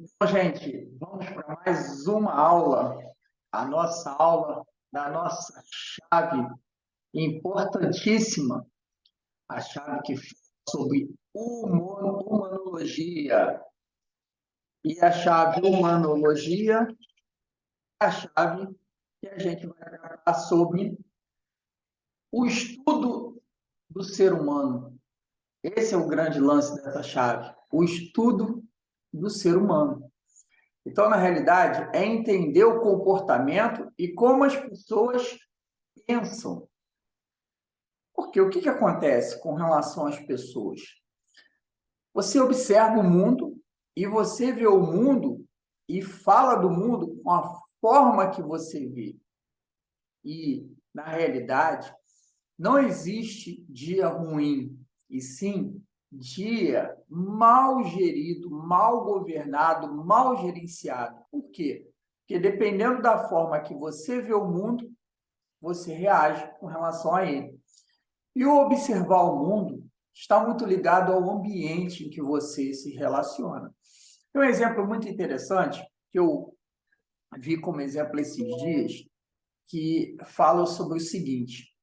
Então, gente, vamos para mais uma aula, a nossa aula da nossa chave importantíssima, a chave que fala sobre humanologia. E a chave humanologia é a chave que a gente vai tratar sobre o estudo do ser humano. Esse é o grande lance dessa chave, o estudo do ser humano. Então, na realidade, é entender o comportamento e como as pessoas pensam. Porque o que acontece com relação às pessoas? Você observa o mundo e você vê o mundo e fala do mundo com a forma que você vê. E, na realidade, não existe dia ruim, e sim dia mal gerido, mal governado, mal gerenciado. Por quê? Porque dependendo da forma que você vê o mundo, você reage com relação a ele. E o observar o mundo está muito ligado ao ambiente em que você se relaciona. Tem um exemplo muito interessante que eu vi como exemplo esses dias, que fala sobre o seguinte: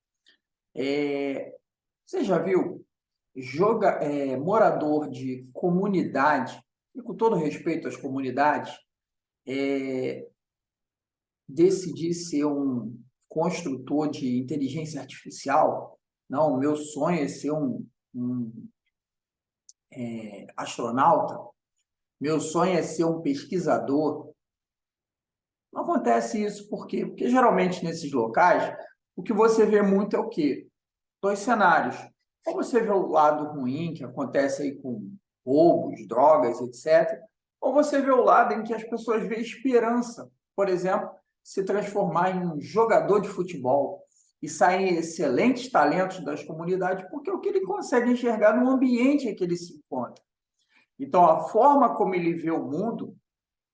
você já viu morador de comunidade, e com todo respeito às comunidades, decidir ser um construtor de inteligência artificial? Não, o meu sonho é ser um astronauta, meu sonho é ser um pesquisador. Não acontece isso por quê? Porque geralmente nesses locais, o que você vê muito é o quê? Dois cenários. Ou você vê o lado ruim que acontece aí com roubos, drogas, etc. Ou você vê o lado em que as pessoas veem esperança. Por exemplo, se transformar em um jogador de futebol e saem excelentes talentos das comunidades, porque é o que ele consegue enxergar no ambiente em que ele se encontra. Então, a forma como ele vê o mundo,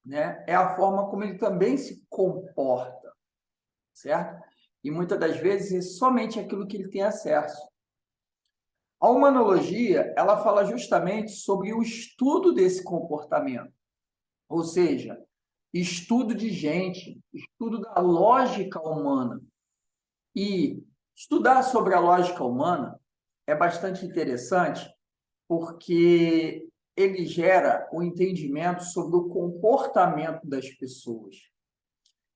né, é a forma como ele também se comporta, certo? E muitas das vezes é somente aquilo que ele tem acesso. A humanologia, ela fala justamente sobre o estudo desse comportamento, ou seja, estudo de gente, estudo da lógica humana. E estudar sobre a lógica humana é bastante interessante porque ele gera o entendimento sobre o comportamento das pessoas.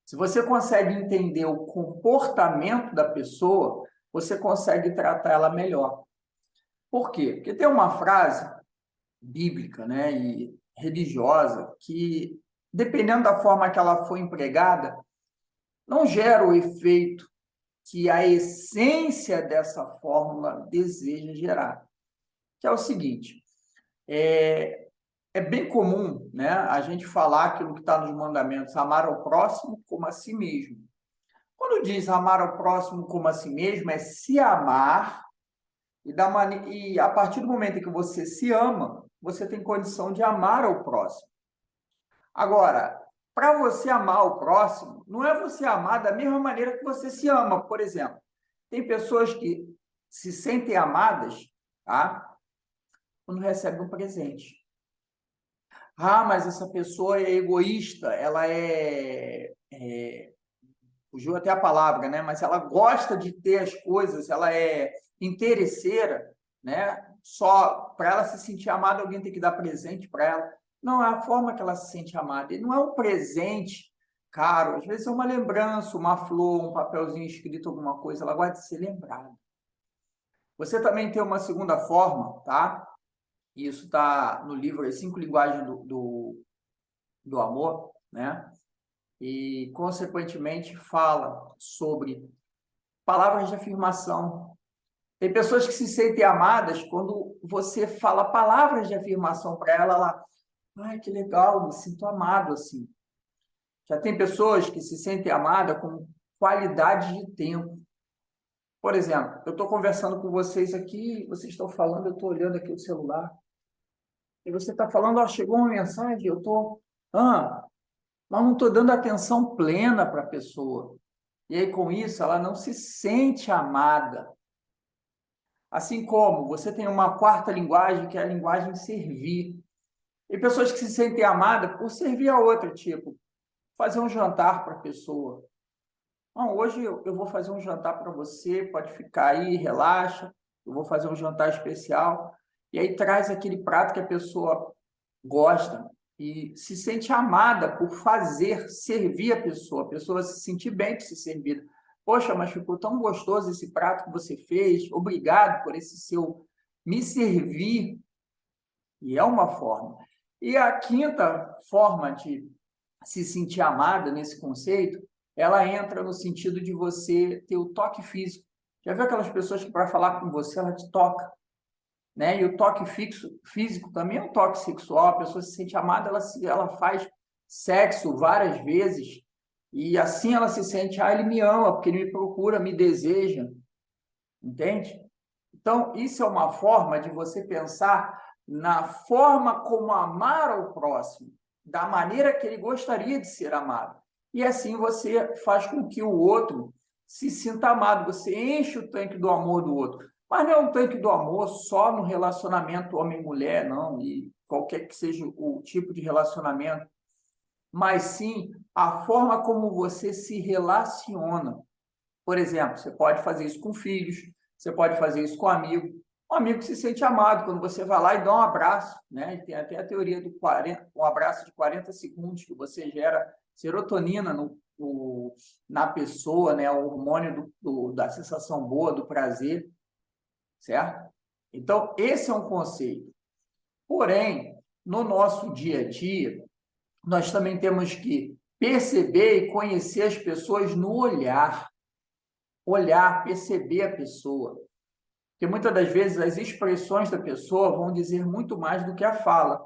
Se você consegue entender o comportamento da pessoa, você consegue tratar ela melhor. Por quê? Porque tem uma frase bíblica, né, e religiosa que, dependendo da forma que ela for empregada, não gera o efeito que a essência dessa fórmula deseja gerar. Que é o seguinte: é bem comum, né, a gente falar aquilo que está nos mandamentos, amar ao próximo como a si mesmo. Quando diz amar ao próximo como a si mesmo, é se amar e a partir do momento em que você se ama, você tem condição de amar ao próximo. Agora, para você amar o próximo, não é você amar da mesma maneira que você se ama. Por exemplo, tem pessoas que se sentem amadas, tá? Quando recebem um presente. Ah, mas essa pessoa é egoísta, ela fugiu até a palavra, né? Mas ela gosta de ter as coisas, ela é interesseira, né? Só para ela se sentir amada, alguém tem que dar presente para ela. Não, é a forma que ela se sente amada. E não é um presente caro, às vezes é uma lembrança, uma flor, um papelzinho escrito, alguma coisa, ela gosta de ser lembrada. Você também tem uma segunda forma, tá? Isso está no livro As Cinco Linguagens do Amor, né? E, consequentemente, fala sobre palavras de afirmação. Tem pessoas que se sentem amadas quando você fala palavras de afirmação para ela, ela, ai, que legal, me sinto amado assim. Já tem pessoas que se sentem amadas com qualidade de tempo. Por exemplo, eu estou conversando com vocês aqui, vocês estão falando, eu estou olhando aqui o celular, e você está falando, ó, chegou uma mensagem, eu estou, mas não estou dando atenção plena para a pessoa. E aí, com isso, ela não se sente amada. Assim como você tem uma quarta linguagem, que é a linguagem servir. E pessoas que se sentem amadas por servir a outra, tipo, fazer um jantar para a pessoa. Não, hoje eu vou fazer um jantar para você, pode ficar aí, relaxa, eu vou fazer um jantar especial. E aí traz aquele prato que a pessoa gosta e se sente amada por fazer, servir a pessoa se sentir bem por ser servida. Poxa, mas ficou tão gostoso esse prato que você fez, obrigado por esse seu me servir, e é uma forma. E a quinta forma de se sentir amada nesse conceito, ela entra no sentido de você ter o toque físico. Já viu aquelas pessoas que para falar com você, ela te toca, né? E o toque físico também é um toque sexual. A pessoa se sente amada, ela faz sexo várias vezes e assim ela se sente, ele me ama, porque ele me procura, me deseja, entende? Então, isso é uma forma de você pensar na forma como amar ao próximo, da maneira que ele gostaria de ser amado. E assim você faz com que o outro se sinta amado, você enche o tanque do amor do outro. Mas não é um tanque do amor só no relacionamento homem-mulher, não, e qualquer que seja o tipo de relacionamento, mas sim a forma como você se relaciona. Por exemplo, você pode fazer isso com filhos, você pode fazer isso com amigo. Um amigo se sente amado quando você vai lá e dá um abraço, né? Tem até a teoria do 40, um abraço de 40 segundos, que você gera serotonina na pessoa, né? O hormônio da sensação boa, do prazer, certo? Então, esse é um conceito. Porém, no nosso dia a dia, nós também temos que perceber e conhecer as pessoas no olhar, perceber a pessoa. Porque muitas das vezes as expressões da pessoa vão dizer muito mais do que a fala.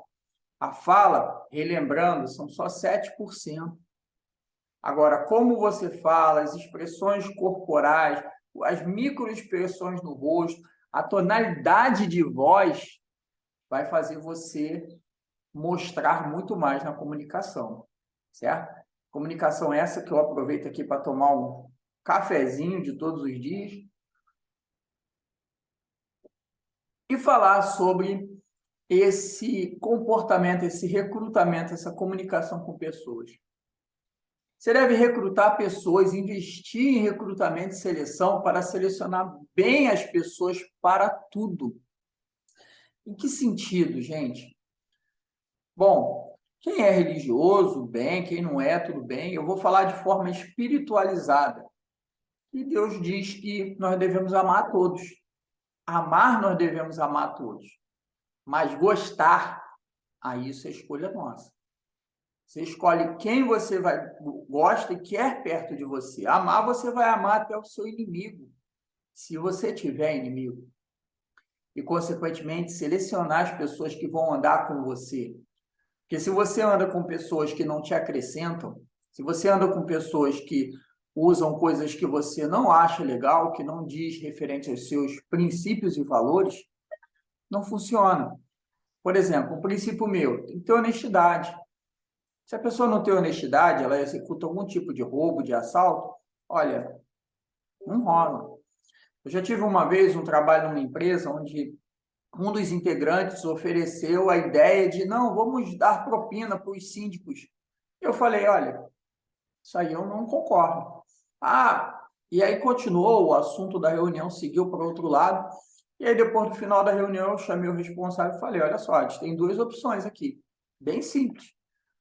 A fala, relembrando, são só 7%. Agora, como você fala, as expressões corporais, as microexpressões no rosto, a tonalidade de voz vai fazer você mostrar muito mais na comunicação, certo? Comunicação essa que eu aproveito aqui para tomar um cafezinho de todos os dias e falar sobre esse comportamento, esse recrutamento, essa comunicação com pessoas. Você deve recrutar pessoas, investir em recrutamento e seleção para selecionar bem as pessoas para tudo. Em que sentido, gente? Bom, quem é religioso, bem, quem não é, tudo bem. Eu vou falar de forma espiritualizada. E Deus diz que nós devemos amar a todos. Amar, nós devemos amar a todos. Mas gostar, aí isso é escolha nossa. Você escolhe quem você gosta e quer perto de você. Amar, você vai amar até o seu inimigo, se você tiver inimigo. E, consequentemente, selecionar as pessoas que vão andar com você. Porque se você anda com pessoas que não te acrescentam, se você anda com pessoas que usam coisas que você não acha legal, que não diz referente aos seus princípios e valores, não funciona. Por exemplo, um princípio meu, tem que ter honestidade. Se a pessoa não tem honestidade, ela executa algum tipo de roubo, de assalto, olha, não rola. Eu já tive uma vez um trabalho numa empresa onde um dos integrantes ofereceu a ideia de, não, vamos dar propina para os síndicos. Eu falei, olha, isso aí eu não concordo. E aí continuou, o assunto da reunião seguiu para outro lado, e aí depois do final da reunião eu chamei o responsável e falei, olha só, a gente tem duas opções aqui, bem simples.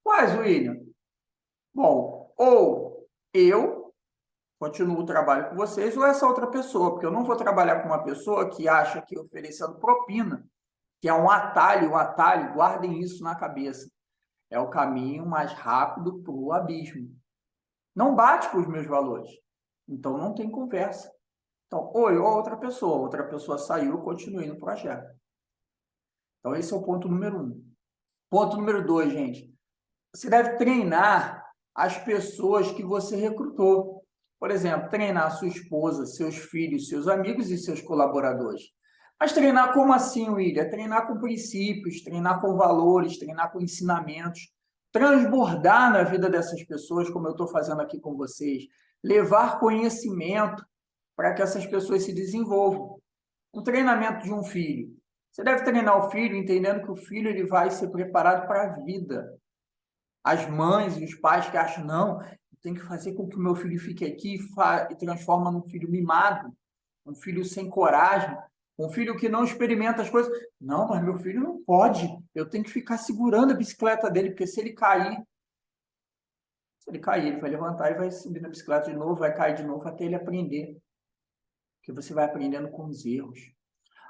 Quais, William? Bom, ou eu continuo o trabalho com vocês, ou essa outra pessoa, porque eu não vou trabalhar com uma pessoa que acha que oferecendo propina, que é um atalho, guardem isso na cabeça, é o caminho mais rápido para o abismo. Não bate com os meus valores, então não tem conversa. Então, ou eu ou outra pessoa saiu, eu continuei no projeto. Então, esse é o ponto número 1. Ponto número 2, gente. Você deve treinar as pessoas que você recrutou. Por exemplo, treinar sua esposa, seus filhos, seus amigos e seus colaboradores. Mas treinar como assim, William? Treinar com princípios, treinar com valores, treinar com ensinamentos, transbordar na vida dessas pessoas, como eu estou fazendo aqui com vocês, levar conhecimento para que essas pessoas se desenvolvam. Um treinamento de um filho. Você deve treinar o filho entendendo que o filho ele vai ser preparado para a vida. As mães e os pais que acham, não, tem que fazer com que o meu filho fique aqui e transforma num filho mimado, um filho sem coragem, um filho que não experimenta as coisas. Não, mas meu filho não pode. Eu tenho que ficar segurando a bicicleta dele, porque se ele cair, ele vai levantar e vai subir na bicicleta de novo, vai cair de novo até ele aprender. Porque você vai aprendendo com os erros.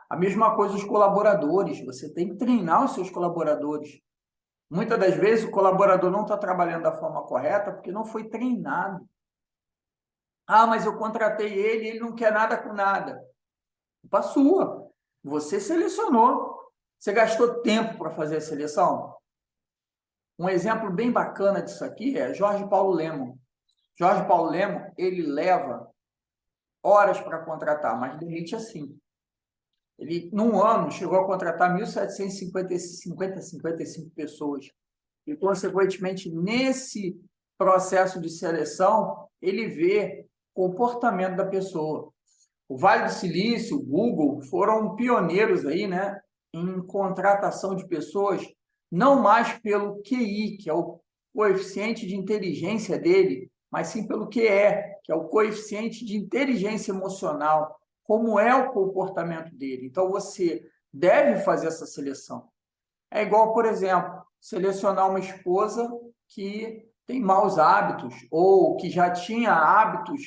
A mesma coisa os colaboradores. Você tem que treinar os seus colaboradores. Muitas das vezes o colaborador não está trabalhando da forma correta porque não foi treinado. Ah, mas eu contratei ele e ele não quer nada com nada. Culpa sua. Você selecionou. Você gastou tempo para fazer a seleção? Um exemplo bem bacana disso aqui é Jorge Paulo Lemann. Jorge Paulo Lemann, ele leva horas para contratar, mas demite assim. Ele, num ano, chegou a contratar 1.755 pessoas. E, consequentemente, nesse processo de seleção, ele vê o comportamento da pessoa. O Vale do Silício, o Google, foram pioneiros aí, né, em contratação de pessoas, não mais pelo QI, que é o coeficiente de inteligência dele, mas sim pelo QE, que é o coeficiente de inteligência emocional, como é o comportamento dele. Então, você deve fazer essa seleção. É igual, por exemplo, selecionar uma esposa que tem maus hábitos ou que já tinha hábitos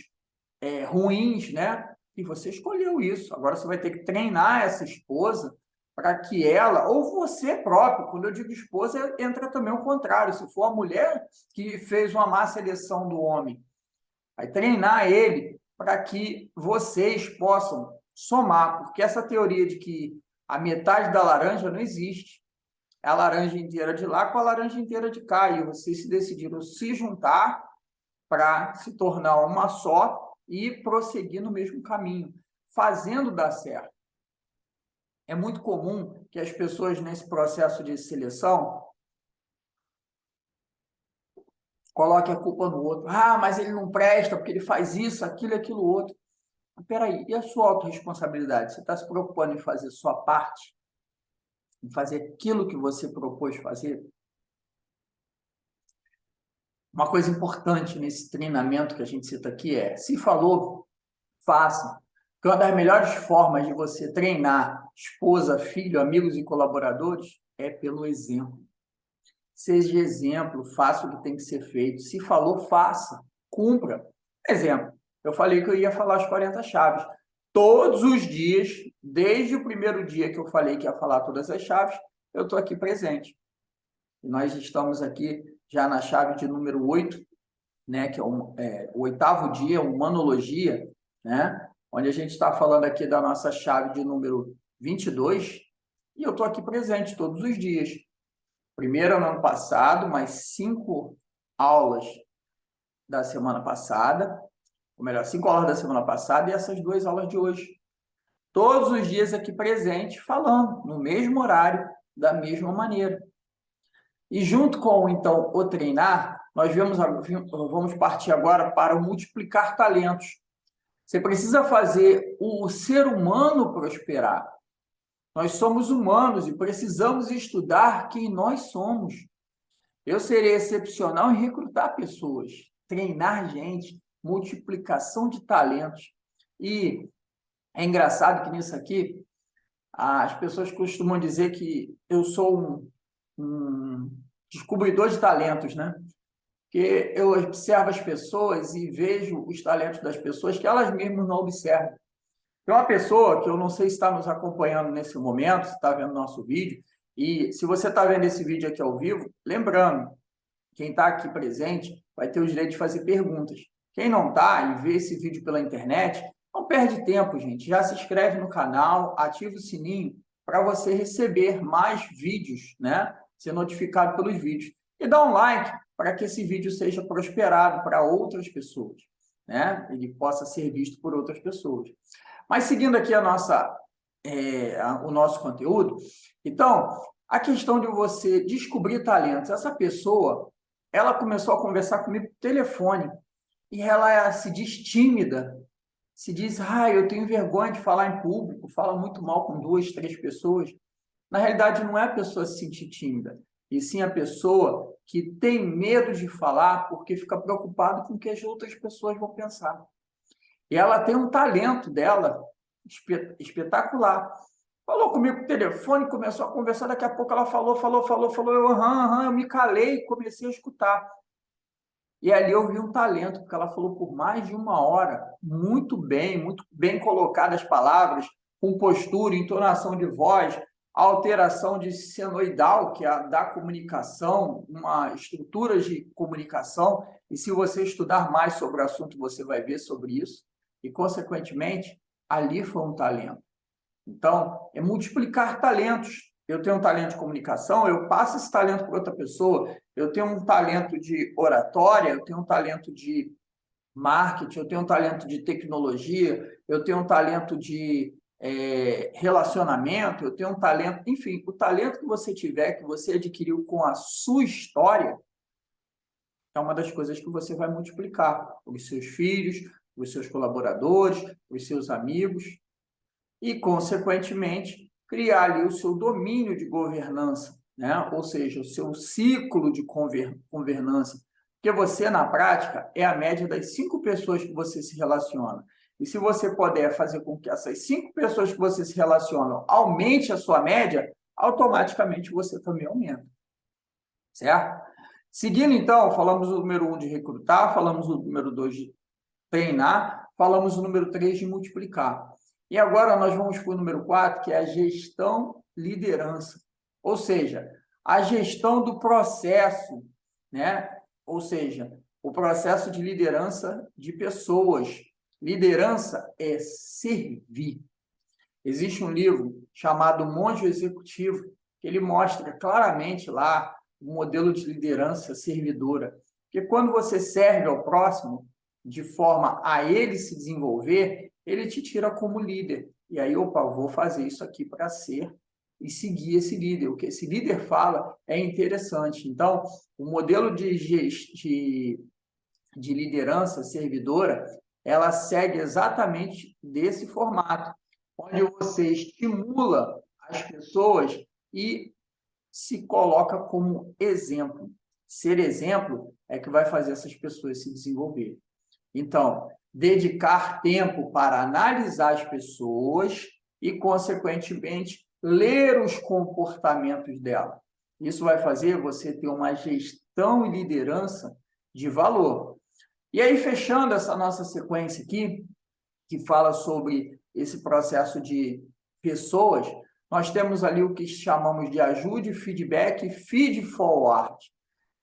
ruins, né? E você escolheu isso. Agora você vai ter que treinar essa esposa para que ela, ou você próprio, quando eu digo esposa, entra também o contrário. Se for a mulher que fez uma má seleção do homem, vai treinar ele para que vocês possam somar, porque essa teoria de que a metade da laranja não existe. É a laranja inteira de lá com a laranja inteira de cá. E vocês se decidiram se juntar para se tornar uma só e prosseguir no mesmo caminho, fazendo dar certo. É muito comum que as pessoas, nesse processo de seleção, coloquem a culpa no outro. Ah, mas ele não presta porque ele faz isso, aquilo, aquilo outro. Mas, peraí, e a sua autorresponsabilidade? Você está se preocupando em fazer sua parte? Em fazer aquilo que você propôs fazer? Uma coisa importante nesse treinamento que a gente cita aqui é, se falou, faça. Porque uma das melhores formas de você treinar esposa, filho, amigos e colaboradores é pelo exemplo. Seja exemplo, faça o que tem que ser feito. Se falou, faça, cumpra. Exemplo, eu falei que eu ia falar as 40 chaves. Todos os dias, desde o primeiro dia que eu falei que ia falar todas as chaves, eu estou aqui presente. E nós estamos aqui já na chave de número 8, né, que é o oitavo dia, Humanologia, né, onde a gente está falando aqui da nossa chave de número 22, e eu estou aqui presente todos os dias. Primeiro no ano passado, mais 5 aulas da semana passada, ou melhor, 5 aulas da semana passada e essas 2 aulas de hoje. Todos os dias aqui presente, falando, no mesmo horário, da mesma maneira. E junto com, então, o treinar, nós vamos partir agora para o multiplicar talentos. Você precisa fazer o ser humano prosperar. Nós somos humanos e precisamos estudar quem nós somos. Eu serei excepcional em recrutar pessoas, treinar gente, multiplicação de talentos. E é engraçado que nisso aqui, as pessoas costumam dizer que eu sou um descobridor de talentos, né? Porque eu observo as pessoas e vejo os talentos das pessoas que elas mesmas não observam. Tem uma pessoa que eu não sei se está nos acompanhando nesse momento, se está vendo nosso vídeo, e se você está vendo esse vídeo aqui ao vivo, lembrando, quem está aqui presente vai ter o direito de fazer perguntas. Quem não está e vê esse vídeo pela internet, não perde tempo, gente. Já se inscreve no canal, ativa o sininho para você receber mais vídeos, né? Ser notificado pelos vídeos. E dá um like para que esse vídeo seja prosperado para outras pessoas, né? Ele possa ser visto por outras pessoas. Mas seguindo aqui o nosso conteúdo, então, a questão de você descobrir talentos. Essa pessoa, ela começou a conversar comigo por telefone e ela se diz tímida, se diz, eu tenho vergonha de falar em público, fala muito mal com 2, 3 pessoas. Na realidade, não é a pessoa se sentir tímida, e sim a pessoa que tem medo de falar porque fica preocupado com o que as outras pessoas vão pensar. E ela tem um talento dela espetacular. Falou comigo no telefone, começou a conversar, daqui a pouco ela falou, eu me calei, comecei a escutar. E ali eu vi um talento, porque ela falou por mais de 1 hora, muito bem colocadas as palavras, com postura, entonação de voz, alteração de senoidal, que é a da comunicação, uma estrutura de comunicação, e se você estudar mais sobre o assunto, você vai ver sobre isso, e, consequentemente, ali foi um talento. Então, é multiplicar talentos. Eu tenho um talento de comunicação, eu passo esse talento para outra pessoa. Eu tenho um talento de oratória, eu tenho um talento de marketing, eu tenho um talento de tecnologia, eu tenho um talento de relacionamento, eu tenho um talento... Enfim, o talento que você tiver, que você adquiriu com a sua história, é uma das coisas que você vai multiplicar para os seus filhos, para os seus colaboradores, para os seus amigos e, consequentemente, criar ali o seu domínio de governança, né? Ou seja, o seu ciclo de governança. Porque você, na prática, é a média das 5 pessoas que você se relaciona. E se você puder fazer com que essas 5 pessoas que você se relaciona aumente a sua média, automaticamente você também aumenta. Certo? Seguindo, então, falamos o número 1 de recrutar, falamos o número 2 de treinar, falamos o número 3 de multiplicar. E agora nós vamos para o número 4, que é a gestão liderança. Ou seja, a gestão do processo, né? Ou seja, o processo de liderança de pessoas. Liderança é servir. Existe um livro chamado Monge Executivo, que ele mostra claramente lá o modelo de liderança servidora. Porque quando você serve ao próximo, de forma a ele se desenvolver, ele te tira como líder. E aí, opa, eu vou fazer isso aqui para ser e seguir esse líder. O que esse líder fala é interessante. Então, o modelo de liderança servidora, ela segue exatamente desse formato, onde você estimula as pessoas e se coloca como exemplo. Ser exemplo é que vai fazer essas pessoas se desenvolverem. Então, dedicar tempo para analisar as pessoas e, consequentemente, ler os comportamentos dela. Isso vai fazer você ter uma gestão e liderança de valor. E aí, fechando essa nossa sequência aqui, que fala sobre esse processo de pessoas, nós temos ali o que chamamos de ajude, feedback e feed forward,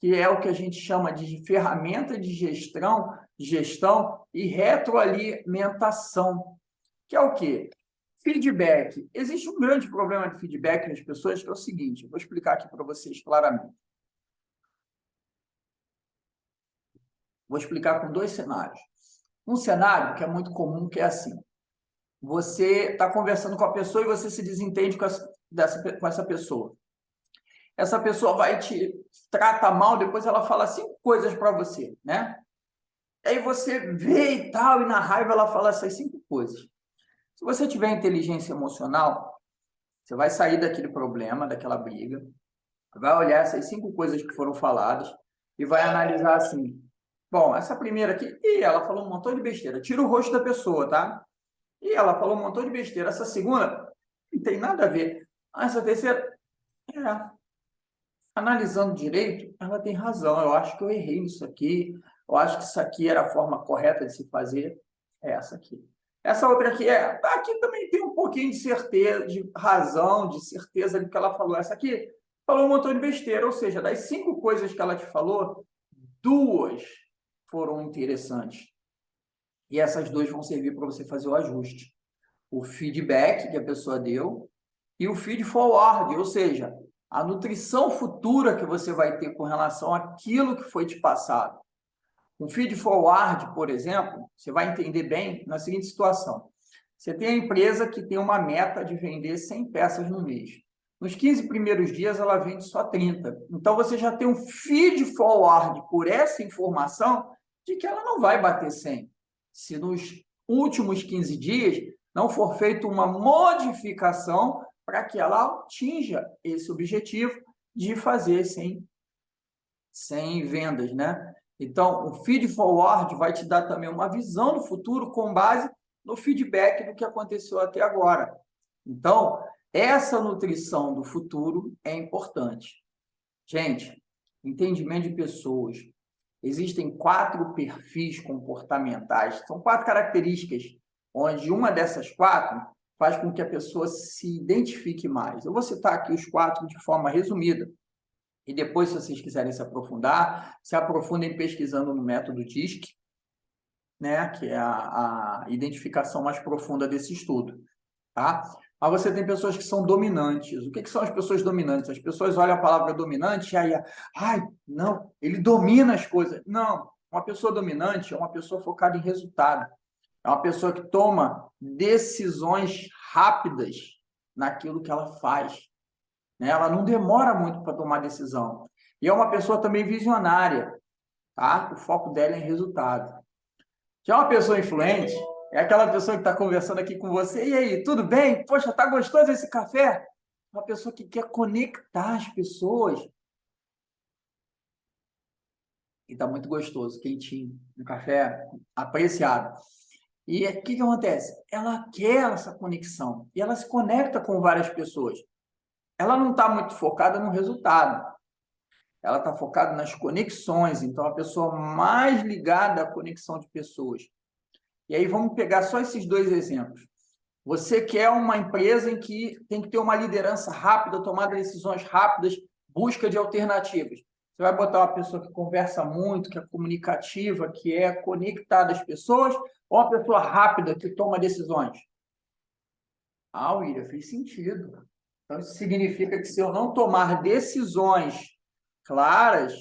que é o que a gente chama de ferramenta de gestão e retroalimentação, que é o quê? Feedback. Existe um grande problema de feedback nas pessoas, que é o seguinte, eu vou explicar aqui para vocês claramente. Vou explicar com 2 cenários. Um cenário que é muito comum, que é assim, você está conversando com a pessoa e você se desentende com essa pessoa. Essa pessoa vai te trata mal, depois ela fala 5 coisas para você, né? Aí você vê e tal, e na raiva ela fala essas 5 coisas. Se você tiver inteligência emocional, você vai sair daquele problema, daquela briga, vai olhar essas 5 coisas que foram faladas e vai analisar assim, bom, essa primeira aqui, ela falou um montão de besteira, tira o rosto da pessoa, tá? E ela falou um montão de besteira. Essa segunda não tem nada a ver. Essa terceira, analisando direito, ela tem razão. Eu acho que eu errei nisso aqui. Eu acho que isso aqui era a forma correta de se fazer. É essa aqui. Essa outra aqui aqui também tem um pouquinho de certeza, de razão, de certeza do que ela falou. Essa aqui falou um montão de besteira. Ou seja, das 5 coisas que ela te falou, 2 foram interessantes. E essas 2 vão servir para você fazer o ajuste. O feedback que a pessoa deu e o feed forward, ou seja, a nutrição futura que você vai ter com relação àquilo que foi te passado. Um feed forward, por exemplo, você vai entender bem na seguinte situação. Você tem a empresa que tem uma meta de vender 100 peças no mês. Nos 15 primeiros dias, ela vende só 30. Então, você já tem um feed forward por essa informação de que ela não vai bater 100. Se nos últimos 15 dias não for feita uma modificação para que ela atinja esse objetivo de fazer sem vendas, né? Então, o feed forward vai te dar também uma visão do futuro com base no feedback do que aconteceu até agora. Então, essa nutrição do futuro é importante. Gente, entendimento de pessoas. Existem 4 perfis comportamentais, são 4 características, onde uma dessas 4 faz com que a pessoa se identifique mais. Eu vou citar aqui os 4 de forma resumida. E depois, se vocês quiserem se aprofundem pesquisando no método DISC, né, que é a identificação mais profunda desse estudo. Tá? Mas você tem pessoas que são dominantes. O que são as pessoas dominantes? As pessoas olham a palavra dominante e aí, ai, não, ele domina as coisas. Não, uma pessoa dominante é uma pessoa focada em resultado. É uma pessoa que toma decisões rápidas naquilo que ela faz. Né? Ela não demora muito para tomar decisão. E é uma pessoa também visionária. Tá? O foco dela é em resultado. Já uma pessoa influente é aquela pessoa que está conversando aqui com você. E aí, tudo bem? Poxa, tá gostoso esse café? Uma pessoa que quer conectar as pessoas. E está muito gostoso, quentinho, um café apreciado. E o que acontece? Ela quer essa conexão. E ela se conecta com várias pessoas. Ela não está muito focada no resultado. Ela está focada nas conexões. Então, a pessoa mais ligada à conexão de pessoas. E aí vamos pegar só esses 2 exemplos. Você quer uma empresa em que tem que ter uma liderança rápida, tomada de decisões rápidas, busca de alternativas. Você vai botar uma pessoa que conversa muito, que é comunicativa, que é conectada às pessoas, ou uma pessoa rápida que toma decisões? Ah, William, fez sentido. Então, isso significa que se eu não tomar decisões claras,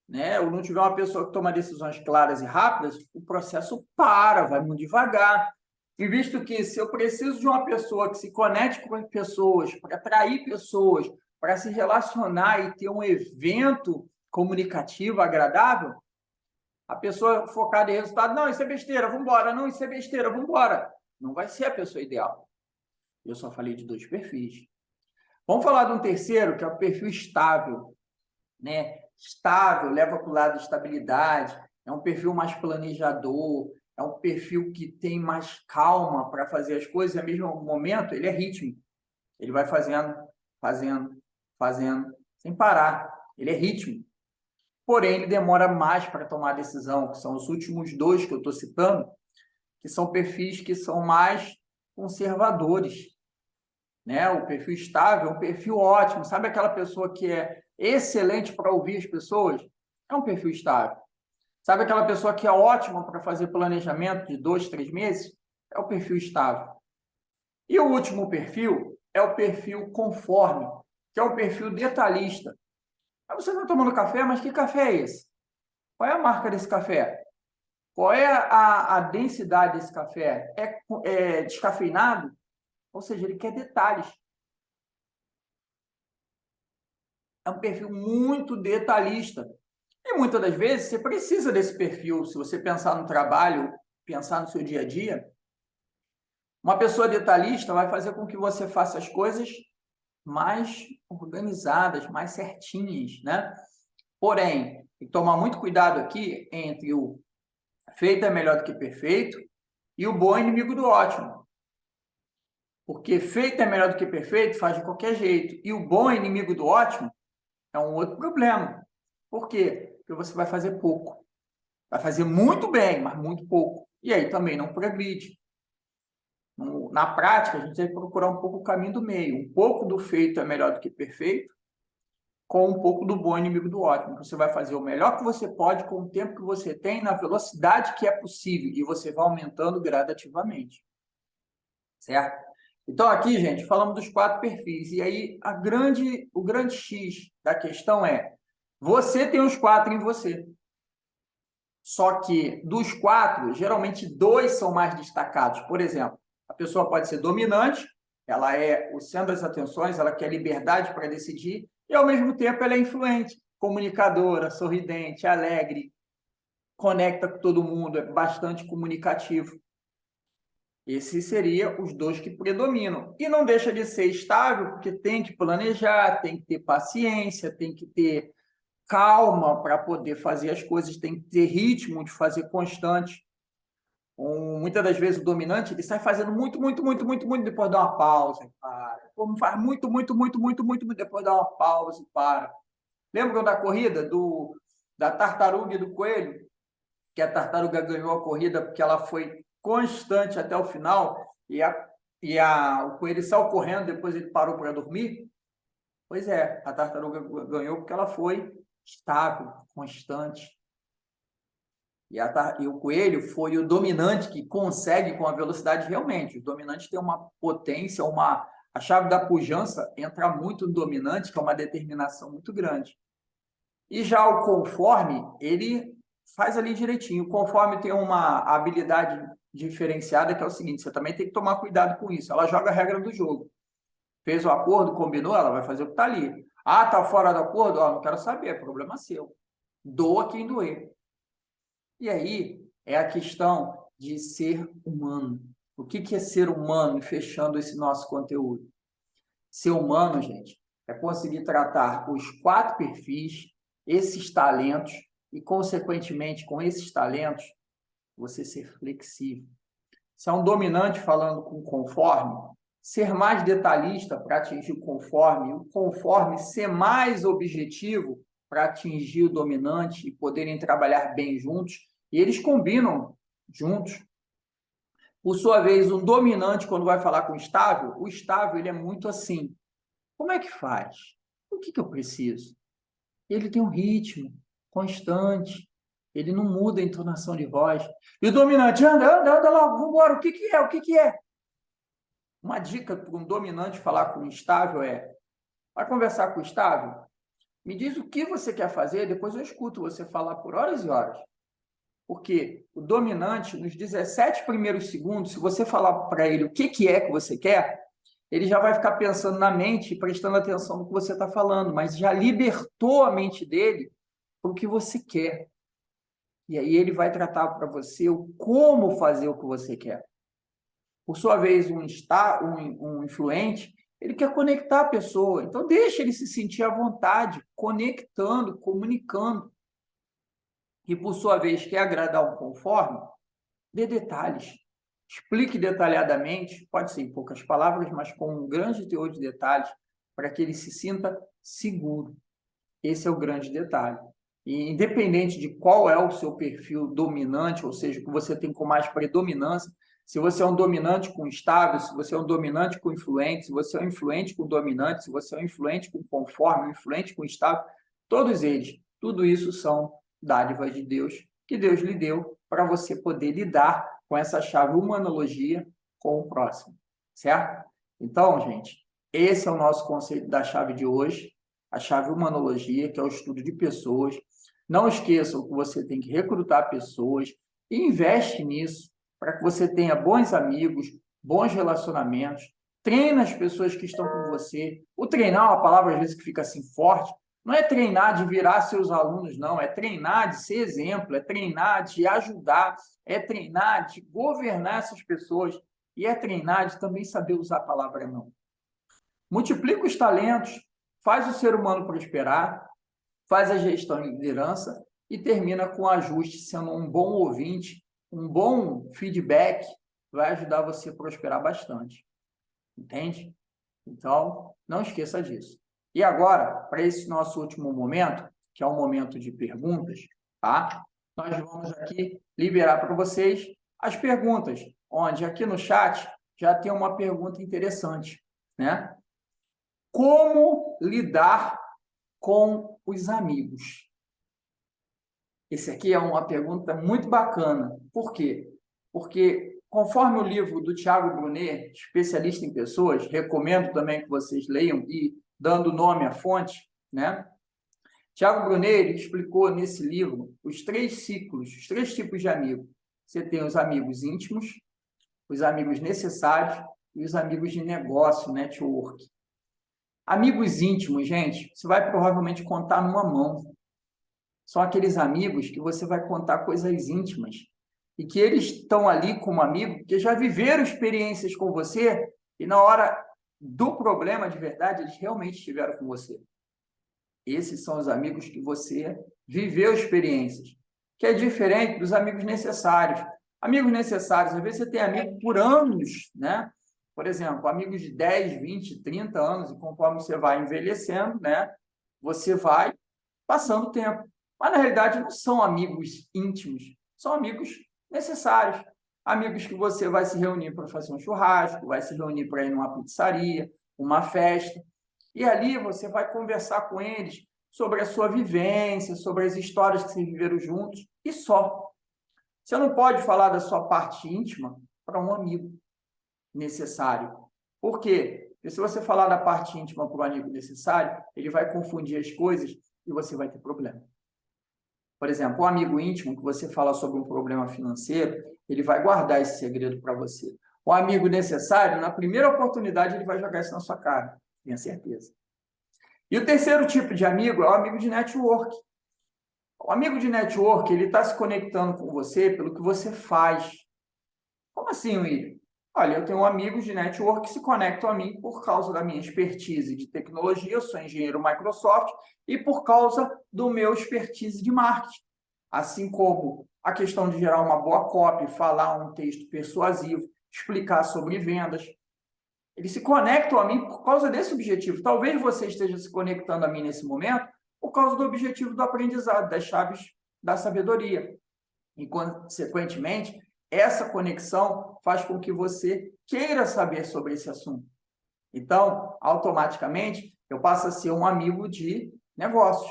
né, ou não tiver uma pessoa que toma decisões claras e rápidas, o processo vai muito devagar. E visto que se eu preciso de uma pessoa que se conecte com as pessoas, para atrair pessoas, para se relacionar e ter um evento comunicativo agradável, a pessoa focada em resultado, não, isso é besteira, vamos embora, não, isso é besteira, vamos embora. Não vai ser a pessoa ideal. Eu só falei de 2 perfis. Vamos falar de um terceiro, que é o perfil estável, né? Estável, leva para o lado de estabilidade, é um perfil mais planejador, é um perfil que tem mais calma para fazer as coisas, e ao mesmo momento ele é ritmo. Ele vai fazendo, fazendo, fazendo, sem parar. Ele é ritmo. Porém, ele demora mais para tomar a decisão, que são os últimos 2 que eu estou citando, que são perfis que são mais conservadores. Né? O perfil estável é um perfil ótimo. Sabe aquela pessoa que é excelente para ouvir as pessoas? É um perfil estável. Sabe aquela pessoa que é ótima para fazer planejamento de 2, 3 meses? É o perfil estável. E o último perfil é o perfil conforme, que é o perfil detalhista. Aí você está tomando café, mas que café é esse? Qual é a marca desse café? Qual é a densidade desse café? É descafeinado? Ou seja, ele quer detalhes. É um perfil muito detalhista. E muitas das vezes você precisa desse perfil. Se você pensar no trabalho, pensar no seu dia a dia, uma pessoa detalhista vai fazer com que você faça as coisas mais organizadas, mais certinhas, né? Porém, tem que tomar muito cuidado aqui entre o feito é melhor do que perfeito e o bom é inimigo do ótimo. Porque feito é melhor do que perfeito faz de qualquer jeito. E o bom é inimigo do ótimo é um outro problema. Por quê? Porque você vai fazer pouco. Vai fazer muito bem, mas muito pouco. E aí também não progride. Na prática, a gente tem que procurar um pouco o caminho do meio. Um pouco do feito é melhor do que perfeito, com um pouco do bom inimigo do ótimo. Você vai fazer o melhor que você pode com o tempo que você tem, na velocidade que é possível, e você vai aumentando gradativamente. Certo? Então, aqui, gente, falamos dos 4 perfis. E aí, o grande X da questão é: você tem os 4 em você. Só que dos 4, geralmente 2 são mais destacados. Por exemplo, a pessoa pode ser dominante, ela é o centro das atenções, ela quer liberdade para decidir, e ao mesmo tempo ela é influente, comunicadora, sorridente, alegre, conecta com todo mundo, é bastante comunicativo. Esses seriam os dois que predominam. E não deixa de ser estável, porque tem que planejar, tem que ter paciência, tem que ter calma para poder fazer as coisas, tem que ter ritmo de fazer constante. Muitas das vezes o dominante ele sai fazendo muito, muito, muito, muito, muito, depois dá uma pausa e para. Como faz muito, muito, muito, muito, muito, muito, depois dá uma pausa e para. Lembram da corrida da tartaruga e do coelho? Que a tartaruga ganhou a corrida porque ela foi constante até o final o coelho saiu correndo, depois ele parou para dormir? Pois é, a tartaruga ganhou porque ela foi estável, constante. E o coelho foi o dominante que consegue com a velocidade realmente. O dominante tem uma potência, a chave da pujança entra muito no dominante, que é uma determinação muito grande. E já o conforme, ele faz ali direitinho. O conforme tem uma habilidade diferenciada, que é o seguinte, você também tem que tomar cuidado com isso. Ela joga a regra do jogo. Fez o acordo, combinou, ela vai fazer o que está ali. Ah, está fora do acordo? Não quero saber, é problema seu. Doa quem doer. E aí é a questão de ser humano. O que é ser humano? Fechando esse nosso conteúdo. Ser humano, gente, é conseguir tratar os 4 perfis, esses talentos, e, consequentemente, com esses talentos, você ser flexível. Se é um dominante falando com conforme, ser mais detalhista para atingir o conforme ser mais objetivo para atingir o dominante e poderem trabalhar bem juntos, e eles combinam juntos. Por sua vez, um dominante, quando vai falar com o estável ele é muito assim. Como é que faz? O que eu preciso? Ele tem um ritmo constante, ele não muda a entonação de voz. E o dominante, anda lá, vamos embora, o que é? O que é? Uma dica para um dominante falar com um estável vai conversar com o estável? Me diz o que você quer fazer, depois eu escuto você falar por horas e horas. Porque o dominante, nos 17 primeiros segundos, se você falar para ele o que é que você quer, ele já vai ficar pensando na mente e prestando atenção no que você está falando, mas já libertou a mente dele para o que você quer. E aí ele vai tratar para você o como fazer o que você quer. Por sua vez, um influente, ele quer conectar a pessoa. Então, deixa ele se sentir à vontade, conectando, comunicando. E, por sua vez, quer agradar um conforme, dê detalhes. Explique detalhadamente, pode ser em poucas palavras, mas com um grande teor de detalhes, para que ele se sinta seguro. Esse é o grande detalhe. E independente de qual é o seu perfil dominante, ou seja, o que você tem com mais predominância, se você é um dominante com estável, se você é um dominante com influente, se você é um influente com dominante, se você é um influente com conforme, um influente com estável, todos eles, tudo isso são dádivas de Deus, que Deus lhe deu para você poder lidar com essa chave humanologia com o próximo, certo? Então, gente, esse é o nosso conceito da chave de hoje, a chave humanologia, que é o estudo de pessoas. Não esqueçam que você tem que recrutar pessoas e investe nisso para que você tenha bons amigos, bons relacionamentos, treina as pessoas que estão com você. O treinar é uma palavra, às vezes, que fica assim forte. Não é treinar de virar seus alunos, não. É treinar de ser exemplo, é treinar de ajudar, é treinar de governar essas pessoas e é treinar de também saber usar a palavra não. Multiplica os talentos, faz o ser humano prosperar, faz a gestão e liderança e termina com ajuste, sendo um bom ouvinte, um bom feedback, vai ajudar você a prosperar bastante. Entende? Então, não esqueça disso. E agora, para esse nosso último momento, que é um momento de perguntas, tá? Nós vamos aqui liberar para vocês as perguntas, onde aqui no chat já tem uma pergunta interessante, né? Como lidar com os amigos? Esse aqui é uma pergunta muito bacana. Por quê? Porque, conforme o livro do Tiago Brunet, especialista em pessoas, recomendo também que vocês leiam e dando nome à fonte, né? Tiago Brunet ele explicou nesse livro os 3 ciclos, os 3 tipos de amigos. Você tem os amigos íntimos, os amigos necessários e os amigos de negócio, network. Amigos íntimos, gente, você vai provavelmente contar numa mão. São aqueles amigos que você vai contar coisas íntimas. e que eles estão ali como amigo, porque já viveram experiências com você e na hora do problema de verdade, eles realmente estiveram com você. Esses são os amigos que você viveu experiências, que é diferente dos amigos necessários. Amigos necessários, às vezes você tem amigos por anos, né? Por exemplo, amigos de 10, 20, 30 anos, e conforme você vai envelhecendo, né? Você vai passando o tempo. Mas, na realidade, não são amigos íntimos, são amigos necessários. Amigos que você vai se reunir para fazer um churrasco, vai se reunir para ir numa pizzaria, uma festa. E ali você vai conversar com eles sobre a sua vivência, sobre as histórias que vocês viveram juntos, e só. Você não pode falar da sua parte íntima para um amigo necessário. Por quê? Porque se você falar da parte íntima para o amigo necessário, ele vai confundir as coisas e você vai ter problema. Por exemplo, um amigo íntimo que você fala sobre um problema financeiro, ele vai guardar esse segredo para você. O amigo necessário, na primeira oportunidade, ele vai jogar isso na sua cara, tenha certeza. E o terceiro tipo de amigo é o amigo de network. O amigo de network, ele está se conectando com você pelo que você faz. Como assim, William? Olha, eu tenho amigos de network que se conectam a mim por causa da minha expertise de tecnologia, eu sou engenheiro Microsoft, e por causa do meu expertise de marketing. Assim como a questão de gerar uma boa copy, falar um texto persuasivo, explicar sobre vendas. Eles se conectam a mim por causa desse objetivo. Talvez você esteja se conectando a mim nesse momento por causa do objetivo do aprendizado, das chaves da sabedoria. E, consequentemente, essa conexão faz com que você queira saber sobre esse assunto. Então, automaticamente, eu passo a ser um amigo de negócios,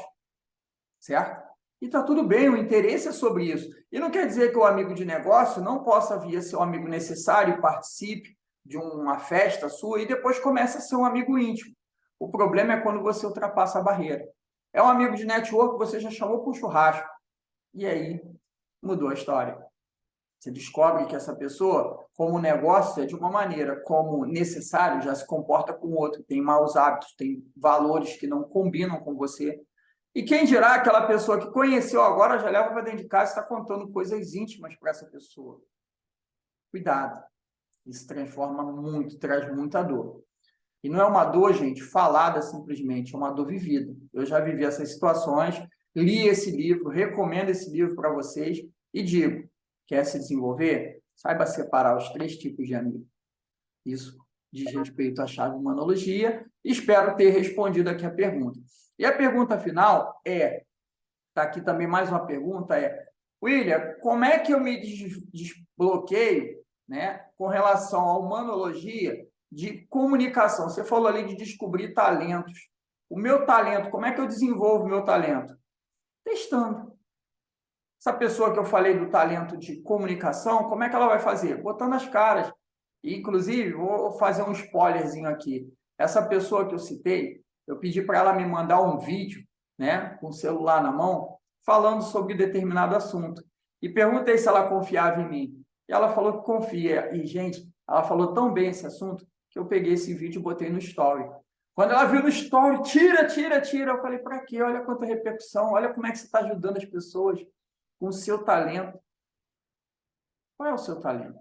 certo? E está tudo bem, o interesse é sobre isso. E não quer dizer que o amigo de negócio não possa vir a ser um amigo necessário e participe de uma festa sua e depois começa a ser um amigo íntimo. O problema é quando você ultrapassa a barreira. É um amigo de network, você já chamou para um churrasco. E aí, mudou a história. Você descobre que essa pessoa, como negócio, é de uma maneira, como necessário, já se comporta com o outro, tem maus hábitos, tem valores que não combinam com você. E quem dirá aquela pessoa que conheceu agora já leva para dentro de casa e está contando coisas íntimas para essa pessoa. Cuidado. Isso transforma muito, traz muita dor. E não é uma dor, gente, falada simplesmente, é uma dor vivida. Eu já vivi essas situações, li esse livro, recomendo esse livro para vocês e digo, quer se desenvolver? Saiba separar os 3 tipos de amigos. Isso diz respeito à chave humanologia. Espero ter respondido aqui a pergunta. E a pergunta final está aqui também mais uma pergunta, William, como é que eu me desbloqueio, né, com relação à humanologia de comunicação? Você falou ali de descobrir talentos. O meu talento, como é que eu desenvolvo o meu talento? Testando. Essa pessoa que eu falei do talento de comunicação, como é que ela vai fazer? Botando as caras. E, inclusive, vou fazer um spoilerzinho aqui. Essa pessoa que eu citei, eu pedi para ela me mandar um vídeo, né, com o celular na mão, falando sobre determinado assunto. E perguntei se ela confiava em mim. E ela falou que confia. E, gente, ela falou tão bem esse assunto que eu peguei esse vídeo e botei no story. Quando ela viu no story, tira, tira, tira, eu falei, para quê? Olha quanta repercussão, olha como é que você está ajudando as pessoas com o seu talento. Qual é o seu talento?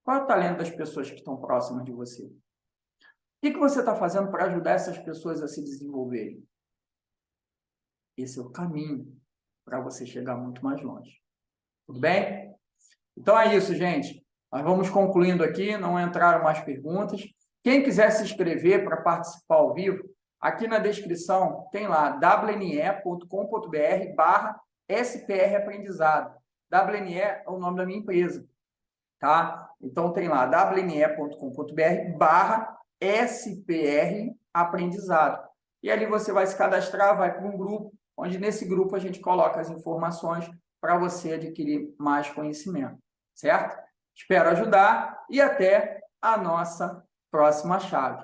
Qual é o talento das pessoas que estão próximas de você? O que você está fazendo para ajudar essas pessoas a se desenvolverem? Esse é o caminho para você chegar muito mais longe. Tudo bem? Então é isso, gente. Nós vamos concluindo aqui, não entraram mais perguntas. Quem quiser se inscrever para participar ao vivo, aqui na descrição tem lá wne.com.br/SPR Aprendizado. WNE é o nome da minha empresa, tá? Então tem lá wne.com.br/SPR Aprendizado. E ali você vai se cadastrar, vai para um grupo, onde nesse grupo a gente coloca as informações para você adquirir mais conhecimento, certo? Espero ajudar e até a nossa próxima chave.